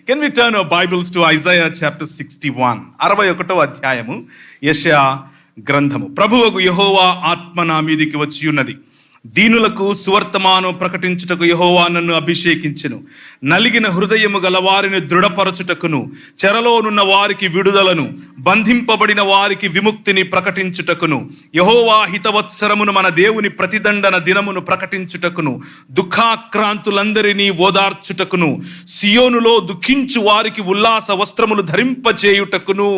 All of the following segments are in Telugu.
Can we turn our Bibles to Isaiah chapter 61? 61వ అధ్యాయము యెషయా గ్రంథము. ప్రభువగు యెహోవా ఆత్మ నా మీదికి వచ్చి ఉన్నది, దీనులకు సువర్తమానం ప్రకటించుటకు యెహోవా నన్ను అభిషేకించెను. నలిగిన హృదయము గల వారిని దృఢపరచుటకును, చెరలోనున్న వారికి విడుదలను, బంధింపబడిన వారికి విముక్తిని ప్రకటించుటకును, యెహోవా హితవత్సరమును మన దేవుని ప్రతిదండన దినమును ప్రకటించుటకును, దుఃఖాక్రాంతులందరినీ ఓదార్చుటకును, సియోనులో దుఃఖించు వారికి ఉల్లాస వస్త్రములు ధరింపచేయుటకును,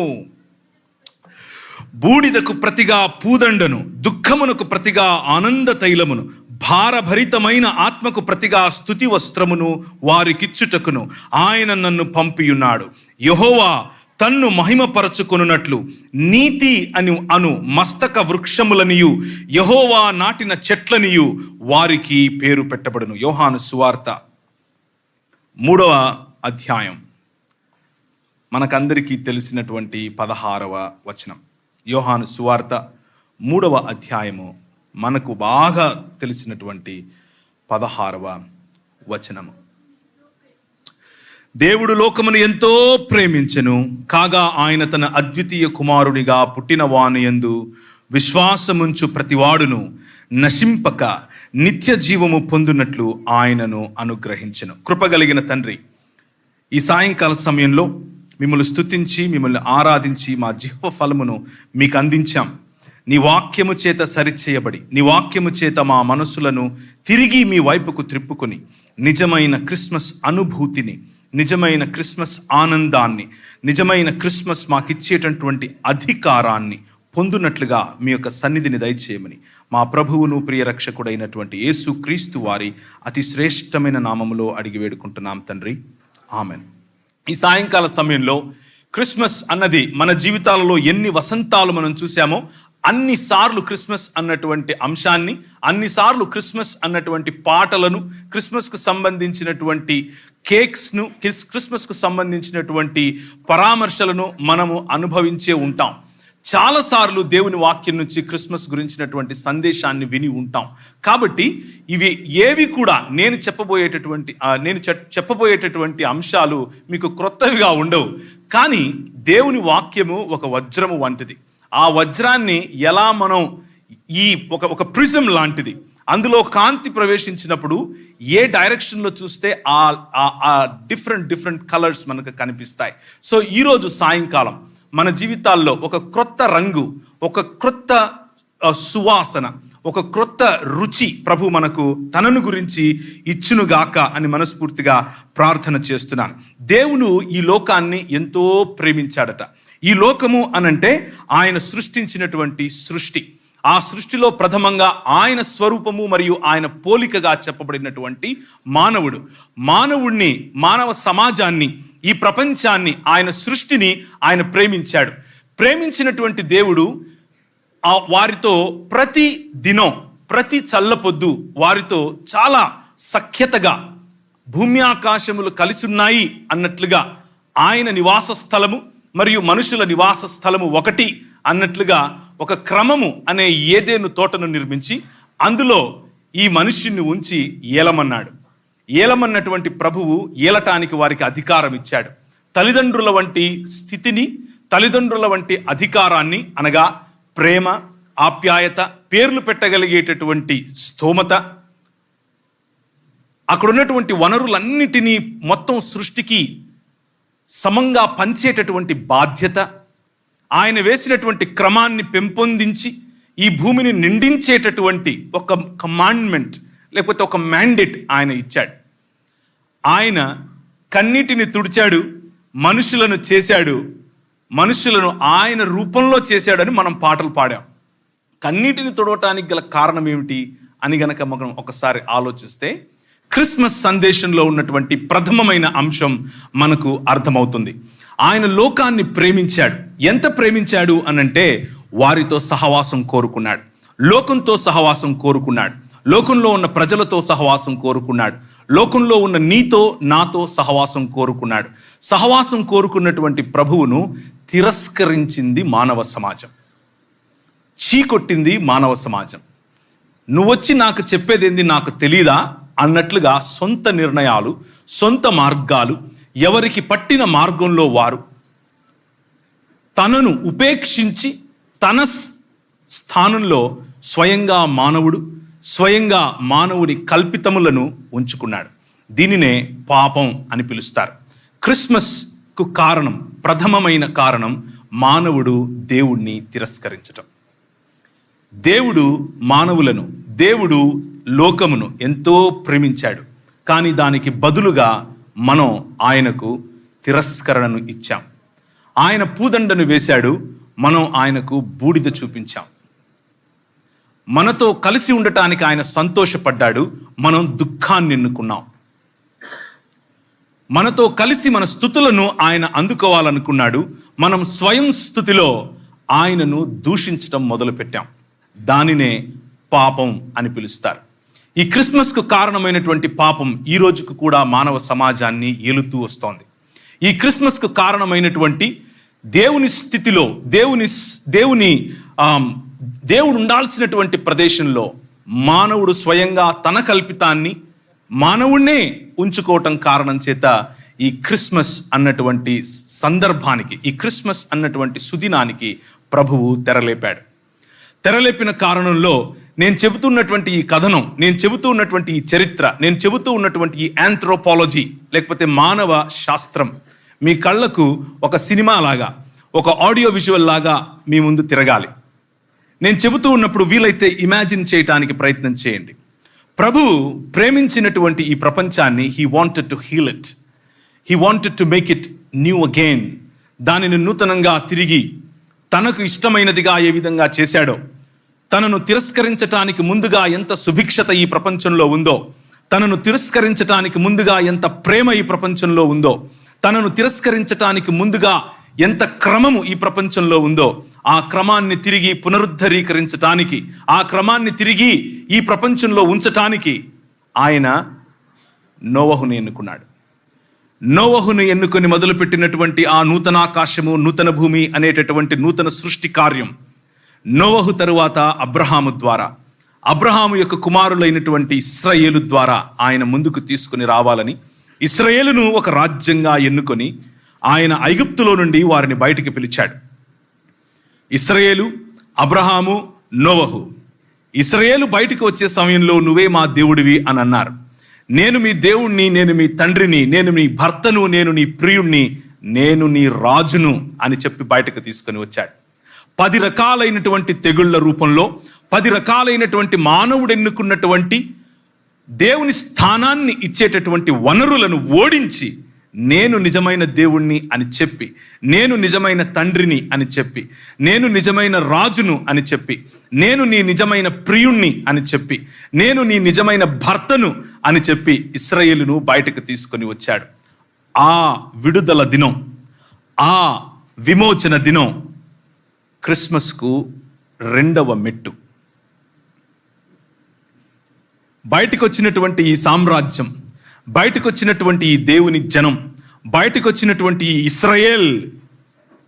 బూడిదకు ప్రతిగా పూదండను, దుఃఖమునకు ప్రతిగా ఆనంద తైలమును, భారభరితమైన ఆత్మకు ప్రతిగా స్తుతి వస్త్రమును వారికిచ్చుటకును ఆయన నన్ను పంపియున్నాడు. యెహోవా తన్ను మహిమపరచుకొనున్నట్లు నీతి అను మస్తక వృక్షములనియు యెహోవా నాటిన చెట్లనియు వారికి పేరు పెట్టబడును. యోహాను సువార్త 3వ అధ్యాయం, మనకందరికీ తెలిసినటువంటి 16వ వచనం. యోహాను సువార్త 3వ అధ్యాయము, మనకు బాగా తెలిసినటువంటి 16వ వచనము. దేవుడు లోకమును ఎంతో ప్రేమించెను, కాగా ఆయన తన అద్వితీయ కుమారునిగా పుట్టిన వాని యందు విశ్వాసముంచు ప్రతివాడును నశింపక నిత్య జీవము పొందునట్లు ఆయనను అనుగ్రహించెను. కృపగలిగిన తండ్రి, ఈ సాయంకాల సమయంలో మిమ్మల్ని స్తుతించి మిమ్మల్ని ఆరాధించి మా జిహ్వ ఫలమును మీకు అందించాం. నీ వాక్యము చేత సరిచేయబడి, నీ వాక్యము చేత మా మనసులను తిరిగి మీ వైపుకు త్రిప్పుకొని నిజమైన క్రిస్మస్ అనుభూతిని, నిజమైన క్రిస్మస్ ఆనందాన్ని, నిజమైన క్రిస్మస్ మాకిచ్చేటటువంటి అధికారాన్ని పొందునట్లుగా మీ యొక్క సన్నిధిని దయచేయమని మా ప్రభువును ప్రియ రక్షకుడైనటువంటి యేసు క్రీస్తు వారి అతి శ్రేష్టమైన నామములో అడిగి వేడుకుంటున్నాం తండ్రి, ఆమెన్. ఈ సాయంకాల సమయంలో క్రిస్మస్ అన్నది మన జీవితాలలో ఎన్ని వసంతాలు మనం చూసామో అన్నిసార్లు క్రిస్మస్ అన్నటువంటి అంశాన్ని, అన్నిసార్లు క్రిస్మస్ అన్నటువంటి పాటలను, క్రిస్మస్కు సంబంధించినటువంటి కేక్స్ను, క్రిస్మస్కు సంబంధించినటువంటి పరామర్శలను మనము అనుభవించే ఉంటాం. చాలాసార్లు దేవుని వాక్యం నుంచి క్రిస్మస్ గురించినటువంటి సందేశాన్ని విని ఉంటాం. కాబట్టి ఇవి ఏవి కూడా నేను చెప్పబోయేటటువంటి అంశాలు మీకు క్రొత్తవిగా ఉండవు. కానీ దేవుని వాక్యము ఒక వజ్రము వంటిది. ఆ వజ్రాన్ని ఎలా మనం ఒక ప్రిజం లాంటిది, అందులో కాంతి ప్రవేశించినప్పుడు ఏ డైరెక్షన్లో చూస్తే ఆ డిఫరెంట్ కలర్స్ మనకు కనిపిస్తాయి. సో ఈరోజు సాయంకాలం మన జీవితాల్లో ఒక క్రొత్త రంగు, ఒక క్రొత్త సువాసన, ఒక క్రొత్త రుచి ప్రభు మనకు తనను గురించి ఇచ్చునుగాక అని మనస్ఫూర్తిగా ప్రార్థన చేస్తున్నాను. దేవుడు ఈ లోకాన్ని ఎంతో ప్రేమించాడట. ఈ లోకము అనంటే ఆయన సృష్టించినటువంటి సృష్టి. ఆ సృష్టిలో ప్రథమంగా ఆయన స్వరూపము మరియు ఆయన పోలికగా చెప్పబడినటువంటి మానవుడిని, మానవ సమాజాన్ని, ఈ ప్రపంచాన్ని, ఆయన సృష్టిని ఆయన ప్రేమించాడు. ప్రేమించినటువంటి దేవుడు వారితో ప్రతి దినం, ప్రతి చల్లపొద్దు వారితో చాలా సఖ్యతగా, భూమి ఆకాశములు కలిసి ఉన్నాయి అన్నట్లుగా, ఆయన నివాస స్థలము మరియు మనుషుల నివాస స్థలము ఒకటి అన్నట్లుగా ఒక క్రమము అనే ఏదెను తోటను నిర్మించి అందులో ఈ మనుష్యుని ఉంచి ఏలమన్నాడు. ఏలమన్నటువంటి ప్రభువు ఏలటానికి వారికి అధికారం ఇచ్చాడు. తల్లిదండ్రుల వంటి స్థితిని, తల్లిదండ్రుల వంటి అధికారాన్ని, అనగా ప్రేమ, ఆప్యాయత, పేర్లు పెట్టగలిగేటటువంటి స్తోమత, అక్కడున్నటువంటి వనరులన్నిటినీ మొత్తం సృష్టికి సమంగా పంచేటటువంటి బాధ్యత, ఆయన వేసినటువంటి క్రమాన్ని పెంపొందించి ఈ భూమిని నిండించేటటువంటి ఒక కమాండ్మెంట్ లేకపోతే ఒక మ్యాండేట్ ఆయన ఇచ్చాడు. ఆయన కన్నీటిని తుడిచాడు, మనుషులను చేశాడు, మనుషులను ఆయన రూపంలో చేశాడని మనం పాటలు పాడాం. కన్నీటిని తుడవటానికి గల కారణం ఏమిటి అని గనక మనం ఒకసారి ఆలోచిస్తే క్రిస్మస్ సందేశంలో ఉన్నటువంటి ప్రథమమైన అంశం మనకు అర్థమవుతుంది. ఆయన లోకాన్ని ప్రేమించాడు. ఎంత ప్రేమించాడు అనంటే వారితో సహవాసం కోరుకున్నాడు, లోకంతో సహవాసం కోరుకున్నాడు, లోకంలో ఉన్న ప్రజలతో సహవాసం కోరుకున్నాడు, లోకంలో ఉన్న నీతో నాతో సహవాసం కోరుకున్నాడు. సహవాసం కోరుకున్నటువంటి ప్రభువును తిరస్కరించింది మానవ సమాజం, చీకొట్టింది మానవ సమాజం. నువ్వొచ్చి నాకు చెప్పేదేంది, నాకు తెలీదా అన్నట్లుగా సొంత నిర్ణయాలు, సొంత మార్గాలు, ఎవరికి పట్టిన మార్గంలో వారు తనను ఉపేక్షించి తన స్థానంలో స్వయంగా మానవుని కల్పితములను ఉంచుకున్నాడు. దీనినే పాపం అని పిలుస్తారు. క్రిస్మస్కు కారణం, ప్రథమమైన కారణం మానవుడు దేవుణ్ణి తిరస్కరించటం. దేవుడు లోకమును ఎంతో ప్రేమించాడు, కానీ దానికి బదులుగా మనం ఆయనకు తిరస్కరణను ఇచ్చాం. ఆయన పూదండను వేశాడు, మనం ఆయనకు బూడిద చూపించాం. మనతో కలిసి ఉండటానికి ఆయన సంతోషపడ్డాడు, మనం దుఃఖాన్ని ఎన్నుకున్నాం. మనతో కలిసి మన స్తుతులను ఆయన అందుకోవాలనుకున్నాడు, మనం స్వయం స్తుతిలో ఆయనను దూషించటం మొదలుపెట్టాం. దానినే పాపం అని పిలుస్తారు. ఈ క్రిస్మస్కు కారణమైనటువంటి పాపం ఈ రోజుకు కూడా మానవ సమాజాన్ని ఏలుతూ వస్తోంది. ఈ క్రిస్మస్కు కారణమైనటువంటి దేవుని స్థితిలో దేవుడు ఉండాల్సినటువంటి ప్రదేశంలో మానవుడు స్వయంగా తన కల్పితాన్ని మానవుణ్ణే ఉంచుకోవటం కారణం చేత ఈ క్రిస్మస్ అన్నటువంటి సందర్భానికి, ఈ క్రిస్మస్ అన్నటువంటి సుదినానికి ప్రభువు తెరలేపిన కారణంలో నేను చెబుతున్నటువంటి ఈ కథనం, నేను చెబుతూ ఉన్నటువంటి ఈ చరిత్ర, నేను చెబుతూ ఉన్నటువంటి ఈ ఆంథ్రోపాలజీ లేకపోతే మానవ శాస్త్రం మీ కళ్ళకు ఒక సినిమా లాగా, ఒక ఆడియో విజువల్ లాగా మీ ముందు తిరగాలి. నేను చెబుతూ ఉన్నప్పుడు వీలైతే ఇమాజిన్ చేయటానికి ప్రయత్నం చేయండి. ప్రభు ప్రేమించినటువంటి ఈ ప్రపంచాన్ని he wanted to heal it, he wanted to make it new again. దానిని నూతనంగా తిరిగి తనకు ఇష్టమైనదిగా ఏ విధంగా చేశాడో, తనను తిరస్కరించటానికి ముందుగా ఎంత సుభిక్షత ఈ ప్రపంచంలో ఉందో, తనను తిరస్కరించటానికి ముందుగా ఎంత ప్రేమ ఈ ప్రపంచంలో ఉందో, తనను తిరస్కరించటానికి ముందుగా ఎంత క్రమము ఈ ప్రపంచంలో ఉందో, ఆ క్రమాన్ని తిరిగి పునరుద్ధరీకరించటానికి, ఆ క్రమాన్ని తిరిగి ఈ ప్రపంచంలో ఉంచటానికి ఆయన నోవహును ఎన్నుకున్నాడు. నోవహును ఎన్నుకొని మొదలుపెట్టినటువంటి ఆ నూతనాకాశము, నూతన భూమి అనేటటువంటి నూతన సృష్టి కార్యం నోవహు తరువాత అబ్రహాము యొక్క కుమారులైనటువంటి ఇశ్రాయేలు ద్వారా ఆయన ముందుకు తీసుకుని రావాలని ఇశ్రాయేలును ఒక రాజ్యంగా ఎన్నుకొని ఆయన ఐగుప్తులో నుండి వారిని బయటికి పిలిచాడు. ఇశ్రాయేలు, అబ్రహాము, నోవహు. ఇశ్రాయేలు బయటికి వచ్చే సమయంలో నువ్వే మా దేవుడివి అని అన్నారు. నేను మీ దేవుణ్ణి, నేను మీ తండ్రిని, నేను నీ భర్తను, నేను నీ ప్రియుణ్ణి, నేను నీ రాజును అని చెప్పి బయటకు తీసుకొని వచ్చాడు. 10 రకాలైనటువంటి తెగుళ్ల రూపంలో 10 రకాలైనటువంటి మానవుడు ఎన్నుకున్నటువంటి దేవుని స్థానాన్ని ఇచ్చేటటువంటి వనరులను ఓడించి నేను నిజమైన దేవుణ్ణి అని చెప్పి, నేను నిజమైన తండ్రిని అని చెప్పి, నేను నిజమైన రాజును అని చెప్పి, నేను నీ నిజమైన ప్రియుణ్ణి అని చెప్పి, నేను నీ నిజమైన భర్తను అని చెప్పి ఇశ్రాయేలును బయటకు తీసుకొని వచ్చాడు. ఆ విడుదల దినం, ఆ విమోచన దినం క్రిస్మస్కు 2వ మెట్టు. బయటకు వచ్చినటువంటి ఈ సామ్రాజ్యం, బయటకు వచ్చినటువంటి ఈ దేవుని జనం, బయటకు వచ్చినటువంటి ఈ ఇశ్రాయేల్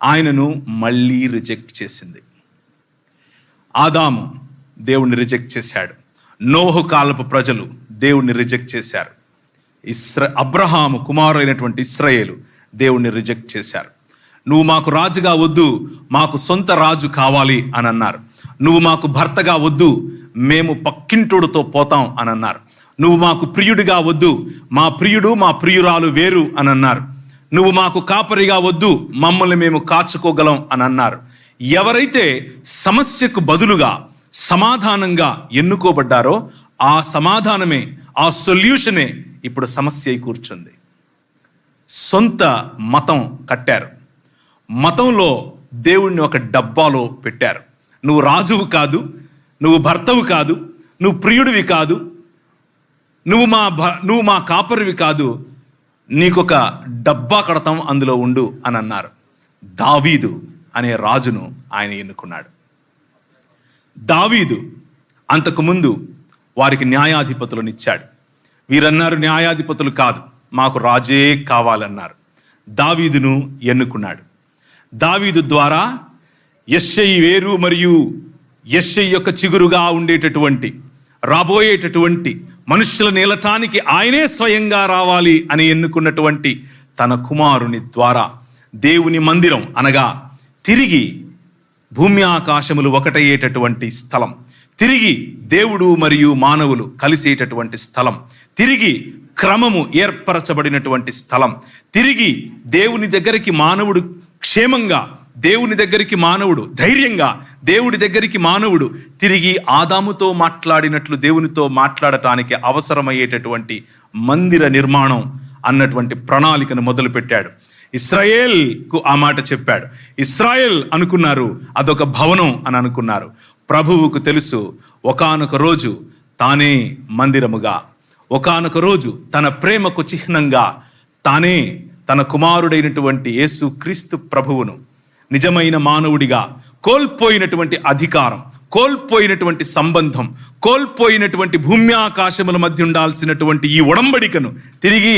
ఆయనను మళ్ళీ రిజెక్ట్ చేసింది. ఆదాము దేవుణ్ణి రిజెక్ట్ చేశాడు. నోహు కాలపు ప్రజలు దేవుణ్ణి రిజెక్ట్ చేశారు. అబ్రహాము కుమారులైనటువంటి ఇశ్రాయేలు దేవుణ్ణి రిజెక్ట్ చేశారు. నువ్వు మాకు రాజుగా వద్దు, మాకు సొంత రాజు కావాలి అని అన్నారు. నువ్వు మాకు భర్తగా వద్దు, మేము పక్కింటోడుతో పోతాం అని అన్నారు. నువ్వు మాకు ప్రియుడిగా వద్దు, మా ప్రియుడు మా ప్రియురాలు వేరు అని అన్నారు. నువ్వు మాకు కాపరిగా వద్దు, మమ్మల్ని మేము కాచుకోగలం అని అన్నారు. ఎవరైతే సమస్యకు బదులుగా సమాధానంగా ఎన్నుకోబడ్డారో ఆ సమాధానమే, ఆ సొల్యూషనే ఇప్పుడు సమస్య అయి కూర్చుంది. సొంత మతం కట్టారు, మతంలో దేవుణ్ణి ఒక డబ్బాలో పెట్టారు. నువ్వు రాజువు కాదు, నువ్వు భర్తవు కాదు, నువ్వు ప్రియుడివి కాదు, నువ్వు మా కాపరివి కాదు, నీకొక డబ్బా కడతాం, అందులో ఉండు అని అన్నారు. దావీదు అనే రాజును ఆయన ఎన్నుకున్నాడు. దావీదు అంతకుముందు వారికి న్యాయాధిపతులను ఇచ్చాడు. వీరన్నారు న్యాయాధిపతులు కాదు, మాకు రాజే కావాలన్నారు. దావీదును ఎన్నుకున్నాడు. దావీదు ద్వారా యెష్షయి వేరు మరియు యెష్షయి యొక్క చిగురుగా ఉండేటటువంటి రాబోయేటటువంటి మనుషుల నేలటానికి ఆయనే స్వయంగా రావాలి అని ఎన్నుకున్నటువంటి తన కుమారుని ద్వారా దేవుని మందిరం అనగా తిరిగి భూమి ఆకాశములు ఒకటయ్యేటటువంటి స్థలం, తిరిగి దేవుడు మరియు మానవులు కలిసేటటువంటి స్థలం, తిరిగి క్రమము ఏర్పరచబడినటువంటి స్థలం, తిరిగి దేవుని దగ్గరికి మానవుడు క్షేమంగా, దేవుని దగ్గరికి మానవుడు ధైర్యంగా, దేవుడి దగ్గరికి మానవుడు తిరిగి ఆదాముతో మాట్లాడినట్లు దేవునితో మాట్లాడటానికి అవసరమయ్యేటటువంటి మందిర నిర్మాణం అన్నటువంటి ప్రణాళికను మొదలుపెట్టాడు. ఇశ్రాయేల్కు ఆ మాట చెప్పాడు. ఇశ్రాయేల్ అనుకున్నారు అదొక భవనం అని అనుకున్నారు. ప్రభువుకు తెలుసు ఒకానొక రోజు తానే మందిరముగా, ఒకానొక రోజు తన ప్రేమకు చిహ్నంగా తానే తన కుమారుడైనటువంటి యేసు క్రీస్తు ప్రభువును నిజమైన మానవుడిగా కోల్పోయినటువంటి అధికారం, కోల్పోయినటువంటి సంబంధం, కోల్పోయినటువంటి భూమి ఆకాశముల మధ్య ఉండాల్సినటువంటి ఈ ఒడంబడికను తిరిగి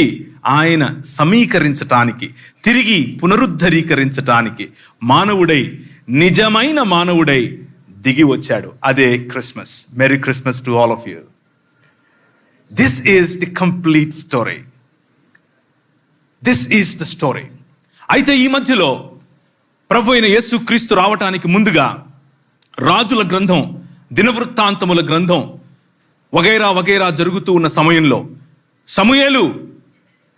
ఆయన సమీకరించటానికి, తిరిగి పునరుద్ధరీకరించటానికి మానవుడై, నిజమైన మానవుడై దిగి వచ్చాడు. అదే Christmas. Merry Christmas to all of you. This is the complete story. This is the story. అయితే ఈ మధ్యలో ప్రభు అయిన యేసు క్రీస్తు రావటానికి ముందుగా రాజుల గ్రంథం, దినవృత్తాంతముల గ్రంథం వగైరా వగైరా జరుగుతూ ఉన్న సమయంలో సమూయేలు,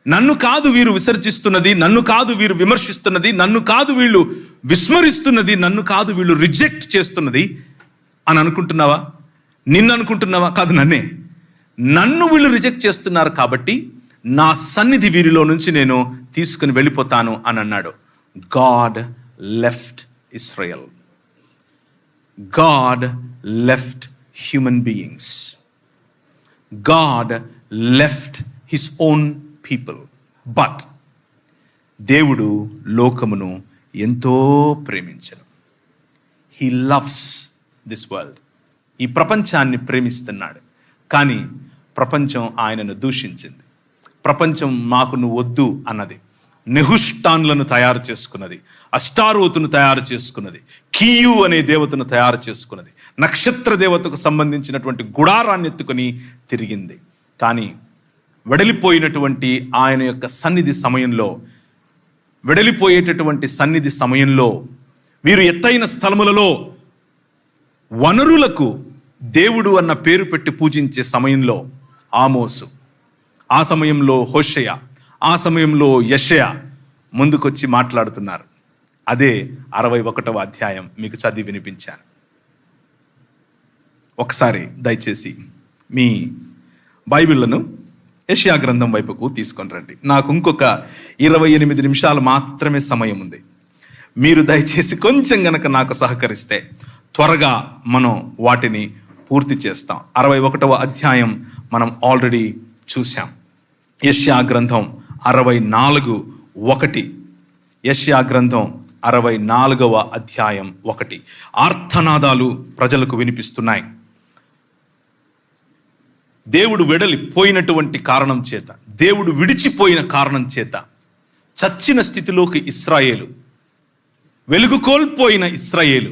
నన్ను కాదు వీరు విసర్జిస్తున్నది, నన్ను కాదు వీరు విమర్శిస్తున్నది, నన్ను కాదు వీళ్ళు విస్మరిస్తున్నది, నన్ను కాదు వీళ్ళు రిజెక్ట్ చేస్తున్నది అని అనుకుంటున్నావా? నిన్ను అనుకుంటున్నావా? కాదు, నన్ను వీళ్ళు రిజెక్ట్ చేస్తున్నారు కాబట్టి నా సన్నిధి వీరిలో నుంచి నేను తీసుకుని వెళ్ళిపోతాను అని అన్నాడు. God left Israel. God left human beings. God left his own people. But దేవుడు లోకమును ఎంతో ప్రేమించెను. He loves this world. ఈ ప్రపంచాన్ని ప్రేమిస్తున్నాడు. కానీ ప్రపంచం ఆయనను దూషించింది. ప్రపంచం మాకు నువ్వు వద్దు అన్నది. నెహుష్టాన్లను తయారు చేసుకున్నది, అష్టారోతును తయారు చేసుకున్నది, కీయు అనే దేవతను తయారు చేసుకున్నది, నక్షత్ర దేవతకు సంబంధించినటువంటి గుడారాన్ని ఎత్తుకొని తిరిగింది. కానీ వెడలిపోయినటువంటి ఆయన యొక్క సన్నిధి సమయంలో, వెడలిపోయేటటువంటి సన్నిధి సమయంలో వీరు ఎత్తైన స్థలములలో వనరులకు దేవుడు అన్న పేరు పెట్టి పూజించే సమయంలో ఆమోసు, ఆ సమయంలో హోషేయ, ఆ సమయంలో యెషయా ముందుకొచ్చి మాట్లాడుతున్నారు. అదే 61వ అధ్యాయం మీకు చదివి వినిపించాను. ఒకసారి దయచేసి మీ బైబిళ్లను యెషయా గ్రంథం వైపుకు తీసుకొని రండి. నాకు ఇంకొక 28 నిమిషాలు మాత్రమే సమయం ఉంది. మీరు దయచేసి కొంచెం గనక నాకు సహకరిస్తే త్వరగా మనం వాటిని పూర్తి చేస్తాం. 61వ అధ్యాయం మనం ఆల్రెడీ చూసాం. యెషయా గ్రంథం 64:1. యెషయా గ్రంథం 64వ అధ్యాయం 1. ఆర్తనాదాలు ప్రజలకు వినిపిస్తున్నాయి. దేవుడు వెడలిపోయినటువంటి కారణం చేత, దేవుడు విడిచిపోయిన కారణం చేత చచ్చిన స్థితిలోకి ఇశ్రాయేలు, వెలుగు కోల్పోయిన ఇశ్రాయేలు,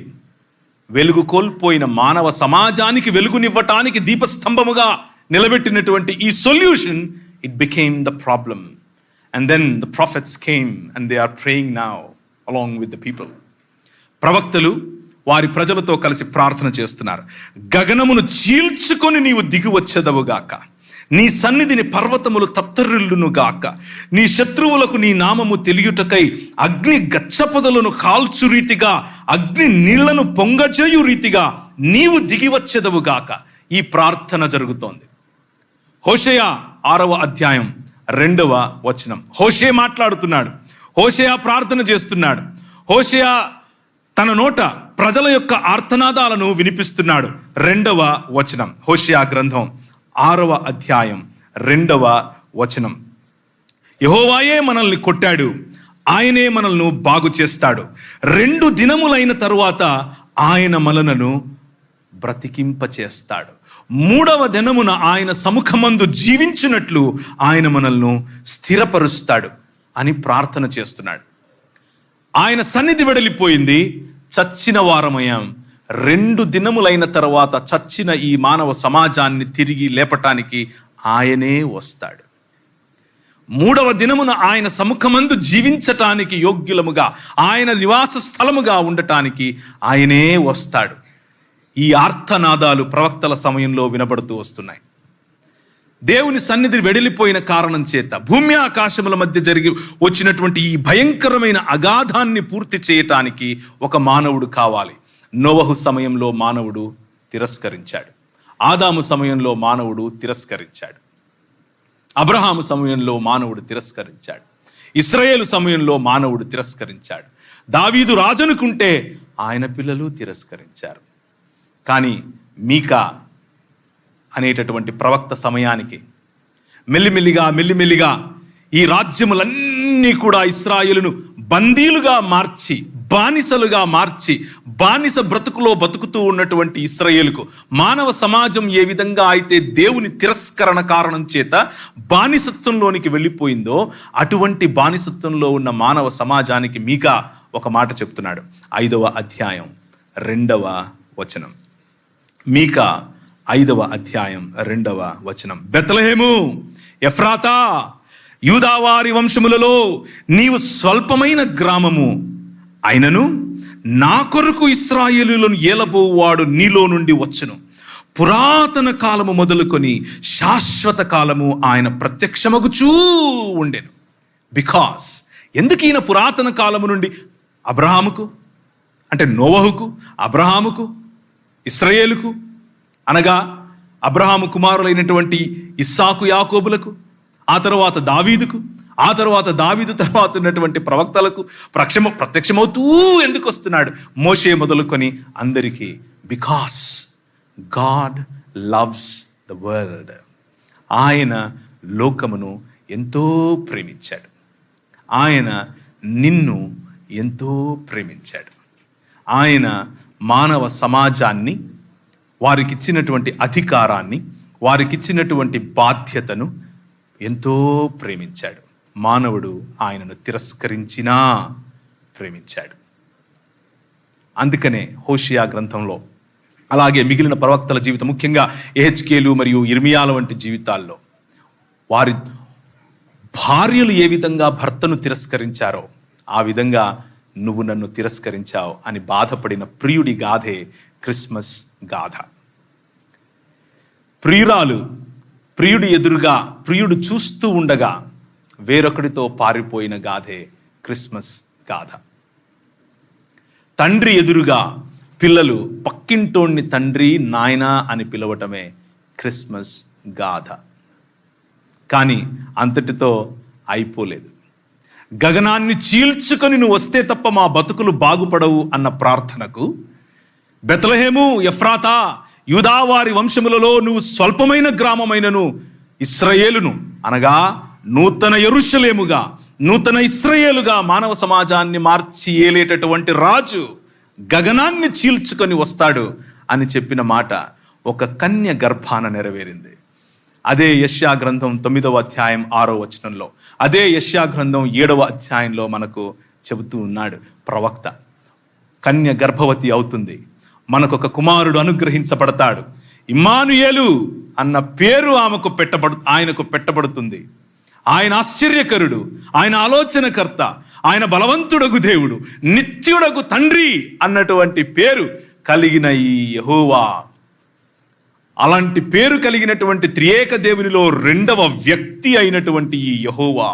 వెలుగు కోల్పోయిన మానవ సమాజానికి వెలుగునివ్వటానికి దీపస్తంభముగా నిలబెట్టినటువంటి ఈ solution, it became the problem. And then the prophets came and they are praying now along with the people. ప్రవక్తలు వారి ప్రజలతో కలిసి ప్రార్థన చేస్తున్నారు. గగనమును చీల్చుకొని నీవు దిగి వచ్చేదవుగాక, నీ సన్నిధిని పర్వతములు తత్తరిల్లును గాక, నీ శత్రువులకు నీ నామము తెలియుటకై అగ్ని గచ్చపొదలను కాల్చు రీతిగా, అగ్ని నీళ్లను పొంగజేయు రీతిగా నీవు దిగి వచ్చేదవుగాక. ఈ ప్రార్థన జరుగుతోంది. హోషేయ 6వ అధ్యాయం 2వ వచనం. హోషే మాట్లాడుతున్నాడు, హోషేయ ప్రార్థన చేస్తున్నాడు, హోషేయ తన నోట ప్రజల యొక్క ఆర్తనాదాలను వినిపిస్తున్నాడు. 2వ వచనం, హోషేయ గ్రంథం 6వ అధ్యాయం 2వ వచనం. యెహోవాయే మనల్ని కొట్టాడు, ఆయనే మనల్ని బాగు చేస్తాడు. 2 దినములైన తరువాత ఆయన మనలను బ్రతికింపచేస్తాడు. 3వ దినమున ఆయన సముఖమందు జీవించినట్లు ఆయన మనల్ని స్థిరపరుస్తాడు అని ప్రార్థన చేస్తున్నాడు. ఆయన సన్నిధి వెడలిపోయింది, చచ్చిన వారమయ్యాం. 2 దినములైన తర్వాత చచ్చిన ఈ మానవ సమాజాన్ని తిరిగి లేపటానికి ఆయనే వస్తాడు. మూడవ దినమున ఆయన సముఖమందు జీవించటానికి యోగ్యులముగా, ఆయన నివాస స్థలముగా ఉండటానికి ఆయనే వస్తాడు. ఈ ఆర్తనాదాలు ప్రవక్తల సమయంలో వినబడుతూ వస్తున్నాయి. దేవుని సన్నిధి వెడలిపోయిన కారణం చేత భూమి ఆకాశముల మధ్య జరిగి వచ్చినటువంటి ఈ భయంకరమైన అగాధాన్ని పూర్తి చేయటానికి ఒక మానవుడు కావాలి. నోవహు సమయంలో మానవుడు తిరస్కరించాడు. ఆదాము సమయంలో మానవుడు తిరస్కరించాడు. అబ్రహాము సమయంలో మానవుడు తిరస్కరించాడు. ఇశ్రాయేలు సమయంలో మానవుడు తిరస్కరించాడు. దావీదు రాజనుకుంటే ఆయన పిల్లలు తిరస్కరించారు. కానీ మీకా అనేటటువంటి ప్రవక్త సమయానికి మెల్లిమెల్లిగా ఈ రాజ్యములన్నీ కూడా ఇశ్రాయేలును బందీలుగా మార్చి, బానిసలుగా మార్చి, బానిస బ్రతుకులో బతుకుతూ ఉన్నటువంటి ఇశ్రాయేలుకు మానవ సమాజం ఏ విధంగా అయితే దేవుని తిరస్కరణ కారణం చేత బానిసత్వంలోనికి వెళ్ళిపోయిందో, అటువంటి బానిసత్వంలో ఉన్న మానవ సమాజానికి మీకా ఒక మాట చెప్తున్నాడు. 5వ అధ్యాయం 2వ వచనం. మీకా 5వ అధ్యాయం 2వ వచనం. బెత్లెహేము ఎఫ్రాతా, యూదావారి వంశములలో నీవు స్వల్పమైన గ్రామము అయినను నా కొరకు ఇశ్రాయేలులను ఏలబోవాడు నీలో నుండి వచ్చును. పురాతన కాలము మొదలుకొని శాశ్వత కాలము ఆయన ప్రత్యక్షమగుచూ ఉండెను. బికాస్ ఎందుకు ఈయన పురాతన కాలము నుండి అబ్రహాముకు, అంటే నోవహుకు, అబ్రహాముకు, ఇశ్రాయేలుకు, అనగా అబ్రహాము కుమారులైనటువంటి ఇస్సాకు, యాకోబులకు, ఆ తర్వాత దావీదుకు, ఆ తర్వాత దావీదు తర్వాత ఉన్నటువంటి ప్రవక్తలకు ప్రత్యక్షమవుతూ ఎందుకు వస్తున్నాడు? మోషే మొదలుకొని అందరికీ. Because God loves the world. ఆయన లోకమును ఎంతో ప్రేమించాడు. ఆయన నిన్ను ఎంతో ప్రేమించాడు. ఆయన మానవ సమాజాన్ని, వారికిచ్చినటువంటి అధికారాన్ని, వారికిచ్చినటువంటి బాధ్యతను ఎంతో ప్రేమించాడు. మానవుడు ఆయనను తిరస్కరించినా ప్రేమించాడు. అందుకనే హోషియా గ్రంథంలో, అలాగే మిగిలిన ప్రవక్తల జీవితం, ముఖ్యంగా యెహెజ్కేలు మరియు ఇర్మియాల వంటి జీవితాల్లో వారి భార్యలు ఏ విధంగా భర్తను తిరస్కరించారో ఆ విధంగా నువ్వు నన్ను తిరస్కరించావు అని బాధపడిన ప్రియుడి గాథే క్రిస్మస్ గాథ. ప్రియురాలు ప్రియుడు ఎదురుగా, ప్రియుడు చూస్తూ ఉండగా వేరొకడితో పారిపోయిన గాథే క్రిస్మస్ గాథ. తండ్రి ఎదురుగా పిల్లలు పక్కింటోణ్ణి తండ్రి, నాయనా అని పిలవటమే క్రిస్మస్ గాథ. కానీ అంతటితో అయిపోలేదు. గగనాన్ని చీల్చుకొని నువ్వు వస్తే తప్ప మా బతుకులు బాగుపడవు అన్న ప్రార్థనకు, బెత్లెహేము ఎఫ్రాతా, యూదావారి వంశములలో నువ్వు స్వల్పమైన గ్రామమైనను ఇశ్రాయేలును, అనగా నూతన యెరూషలేముగా, నూతన ఇశ్రాయేలుగా మానవ సమాజాన్ని మార్చి ఏలేటటువంటి రాజు గగనాన్ని చీల్చుకొని వస్తాడు అని చెప్పిన మాట ఒక కన్య గర్భాన నెరవేరింది. అదే యెషయా గ్రంథం 9వ అధ్యాయం 6వ వచనంలో, అదే యెషయా గ్రంథం 7వ అధ్యాయంలో మనకు చెబుతూ ఉన్నాడు ప్రవక్త. కన్య గర్భవతి అవుతుంది, మనకొక కుమారుడు అనుగ్రహించబడతాడు, ఇమ్మానుయేలు అన్న పేరు ఆయనకు పెట్టబడుతుంది. ఆయన ఆశ్చర్యకరుడు, ఆయన ఆలోచనకర్త, ఆయన బలవంతుడగు దేవుడు, నిత్యుడగు తండ్రి అన్నటువంటి పేరు కలిగిన ఈ యెహోవా, అలాంటి పేరు కలిగినటువంటి త్రియేక దేవునిలో 2వ వ్యక్తి అయినటువంటి ఈ యెహోవా